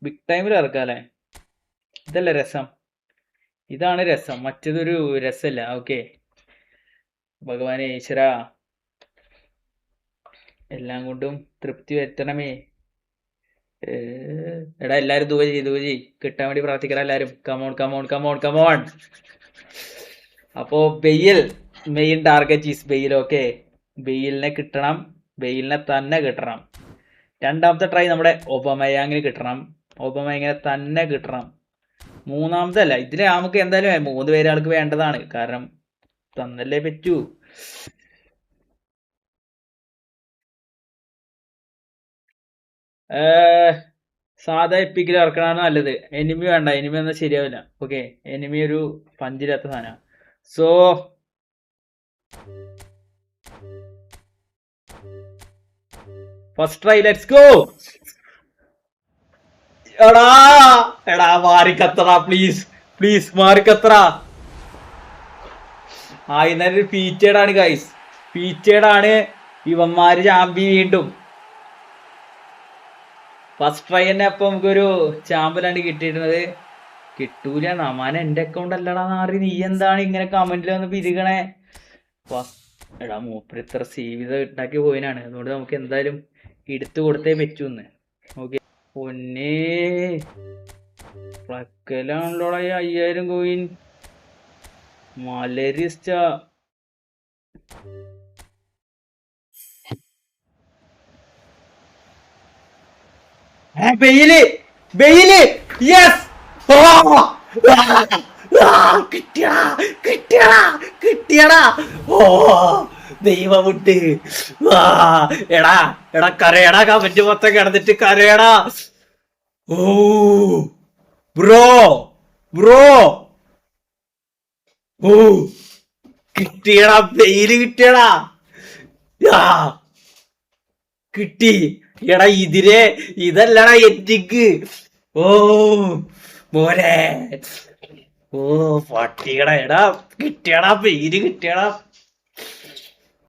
Big ടൈമിൽ ഇറക്കാല്ലേ? ഇതല്ലേ രസം? ഇതാണ് രസം, മറ്റേതൊരു രസമല്ല. ഓക്കെ, ഭഗവാനെ ഈശ്വര എല്ലാം കൊണ്ടും തൃപ്തി വരുത്തണമേ. എടാ എല്ലാരും ദൂരെ കിട്ടാൻ വേണ്ടി പ്രാർത്ഥിക്കണം എല്ലാരും. Come on come on come on come on. അപ്പോ bail, main target is bail. Okay, ബെയിലിനെ കിട്ടണം, ബെയിലിനെ തന്നെ കിട്ടണം. രണ്ടാമത്തെ ട്രൈ നമ്മുടെ ഒബമയാങ്ങിന് കിട്ടണം, ഒബമയങ്ങിനെ തന്നെ കിട്ടണം. മൂന്നാമതല്ല, ഇതിന് നമുക്ക് എന്തായാലും 3 പേരാൾക്ക് വേണ്ടതാണ്, കാരണം തന്നല്ലേ പറ്റൂ. സാധാ എപ്പിക്കിൽ ഇറക്കണതാണ് നല്ലത്. എനിമി വേണ്ട, എനിമി ഒന്നും ശരിയാവില്ല. ഓക്കെ, എനിമി ഒരു പഞ്ചില്ലാത്ത സാധനമാണ്. So first try, let's go. എടാ എടാ മാറിക്കത്ര, പ്ലീസ് പ്ലീസ് മാറിക്കത്ര. ഇന്നലെ ഫീച്ചേർഡ് ആണ് ഗൈസ്, ഫീച്ചേർഡ് ആണ്. ഇവന്മാര് ചാമ്പി വീണ്ടും ഫസ്റ്റ് ട്രൈ തന്നെ. അപ്പൊ നമുക്കൊരു ചാമ്പലാണ് കിട്ടിയിരുന്നത്. കിട്ടൂല, നമാന എന്റെ അക്കൗണ്ട് അല്ലടാ നാറി. നീ എന്താണ് ഇങ്ങനെ കമന്റിൽ വന്ന് പിരികണേ? എടാ മൂപ്പര് ഇത്ര സേവ് ചെയ്ത് ഉണ്ടാക്കി പോയിനാണ്, അതുകൊണ്ട് നമുക്ക് എന്തായാലും എടുത്തു കൊടുത്തേ പറ്റൂന്ന്. ഓക്കെ, പൊന്നേ പ്ലക്കലാണല്ലോടാ 5000 കോയിൻ. മലരിസ്റ്റ ബെയില്, ബെയില്, യെസ്. കിട്ടിയടാ കിട്ടിയടാ കിട്ടിയടാ. ഓ ദൈവമുട്ട്. എടാ എടാ കരയടാ, കമന്റ് മൊത്തം കിടന്നിട്ട് കരയടാ. ഓ ബ്രോ ബ്രോ. ഓ കിട്ടിയടാ, ബെയില് കിട്ടിയടാ. കിട്ടി. എടാ ഇതല്ലടാ എറ്റിക്ക്. ഓ മോനെ, ഓ പട്ടിയടാ. എടാ കിട്ടിയടാ, പേര് കിട്ടിയടാ.